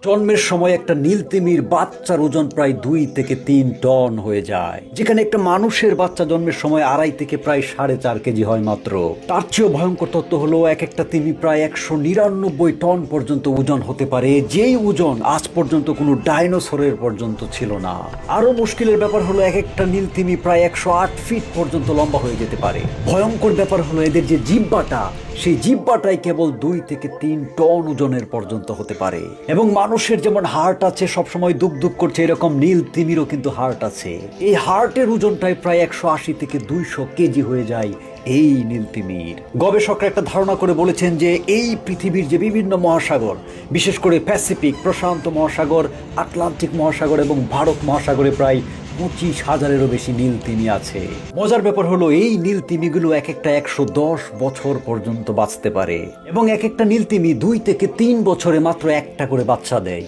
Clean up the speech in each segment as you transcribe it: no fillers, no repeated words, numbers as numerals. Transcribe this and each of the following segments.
জন্মের সময় একটা নীলতিমির বাচ্চার ওজন প্রায় 2 থেকে 3 টন হয়ে যায়, যেখানে একটা মানুষের বাচ্চা জন্মের সময় 2.5 থেকে প্রায় 4.5 কেজি হয় মাত্র। তার চেয়েও ভয়ঙ্কর তথ্য হলো এক একটা তিমি প্রায় 199 টন পর্যন্ত ওজন হতে পারে, যেই ওজন আজ পর্যন্ত কোনো ডাইনোসরের পর্যন্ত ছিল না। আরো মুশকিলের ব্যাপার হলো এক একটা নীলতিমি প্রায় 108 ফিট পর্যন্ত লম্বা হয়ে যেতে পারে। ভয়ঙ্কর ব্যাপার হলো এদের যে জিহ্বাটা, সেই জিহ্বাটাই কেবল 2 থেকে 3 টন ওজনের পর্যন্ত হতে পারে। এবং মানুষের যেমন হার্ট আছে সবসময় দুক দুক করছে, এরকম নীল তিমিরও কিন্তু হার্ট আছে। এই হার্টের ওজনটাই প্রায় 180 থেকে 200 কেজি হয়ে যায় এই নীলতিমির। গবেষকরা একটা ধারণা করে বলেছেন যে এই পৃথিবীর যে বিভিন্ন মহাসাগর, বিশেষ করে প্যাসিফিক, প্রশান্ত মহাসাগর, আটলান্টিক মহাসাগর এবং ভারত মহাসাগরে প্রায় 25,000-এরও বেশি নীলতিমি আছে। মজার ব্যাপার হলো এই নীলতিমিগুলো এক একটা 110 বছর পর্যন্ত বাঁচতে পারে এবং এক একটা নীলতিমি 2 থেকে 3 বছরে মাত্র একটা করে বাচ্চা দেয়।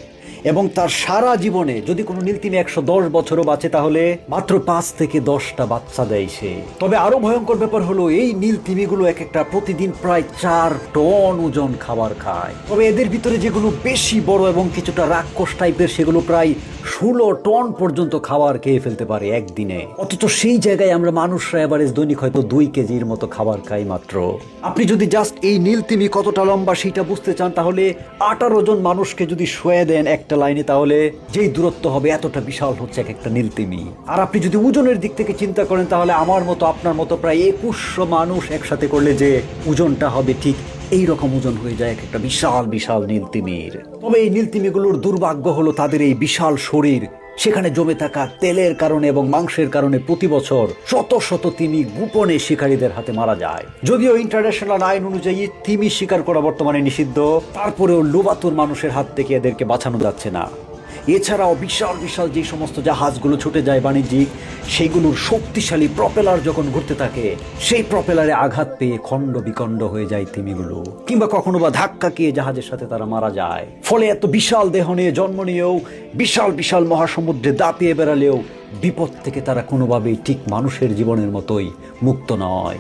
এবং তার সারা জীবনে যদি কোনো নীলতিমি 110 বছরও বাঁচে তাহলে মাত্র 5 থেকে 10টা বাচ্চা দেয় সে। তবে আরো ভয়ঙ্কর ব্যাপার হলো এই নীলতিমিগুলো এক একটা প্রতিদিন প্রায় 4 টন ওজন খাবার খায়। তবে এদের ভিতরে যেগুলো বেশি বড় এবং কিছুটা রাক্ষস টাইপের, সেগুলো প্রায় 16 টন পর্যন্ত খাবার খেয়ে ফেলতে পারে একদিনে। অথচ সেই জায়গায় আমরা মানুষরা এভারেজ দৈনিক হয়তো 2 কেজির মতো খাবার খাই মাত্র। আপনি যদি জাস্ট এই নীলতিমি কতটা লম্বা সেটা বুঝতে চান, তাহলে 18 জন মানুষকে যদি শোয়ে দেন একটা লাইনে, তাহলে যেই দূরত্ব হবে এতটা বিশাল হচ্ছে এক একটা নীলতিমি। আর আপনি যদি ওজনের দিক থেকে চিন্তা করেন, তাহলে আমার মতো আপনার মতো প্রায় 2100 মানুষ একসাথে করলে যে ওজনটা হবে, ঠিক এই রকম ওজন হয়ে যায় এক একটা বিশাল বিশাল নীলতিমির। তবে এই নীলতিমিগুলোর দুর্ভাগ্য হলো তাদের এই বিশাল শরীর, সেখানে জমে থাকা তেলের কারণে এবং মাংসের কারণে প্রতি বছর শত শত তিমি গোপনে শিকারীদের হাতে মারা যায়। যদিও ইন্টারন্যাশনাল আইন অনুযায়ী তিমি শিকার করা বর্তমানে নিষিদ্ধ, তারপরেও লোবাতুর মানুষের হাত থেকে এদেরকে বাঁচানো যাচ্ছে না। এছাড়াও বিশাল বিশাল যে সমস্ত জাহাজগুলো ছুটে যায় বাণিজ্যিক, সেগুলোর শক্তিশালী প্রপেলার যখন ঘুরতে থাকে, সেই প্রপেলারে আঘাত পেয়ে খণ্ড বিখণ্ড হয়ে যায় তিমিগুলো, কিংবা কখনো বা ধাক্কা খেয়ে জাহাজের সাথে তারা মারা যায়। ফলে এত বিশাল দেহ নিয়ে জন্ম নিয়েও, বিশাল বিশাল মহাসমুদ্রে দাপিয়ে বেড়ালেও বিপদ থেকে তারা কোনোভাবেই ঠিক মানুষের জীবনের মতোই মুক্ত নয়।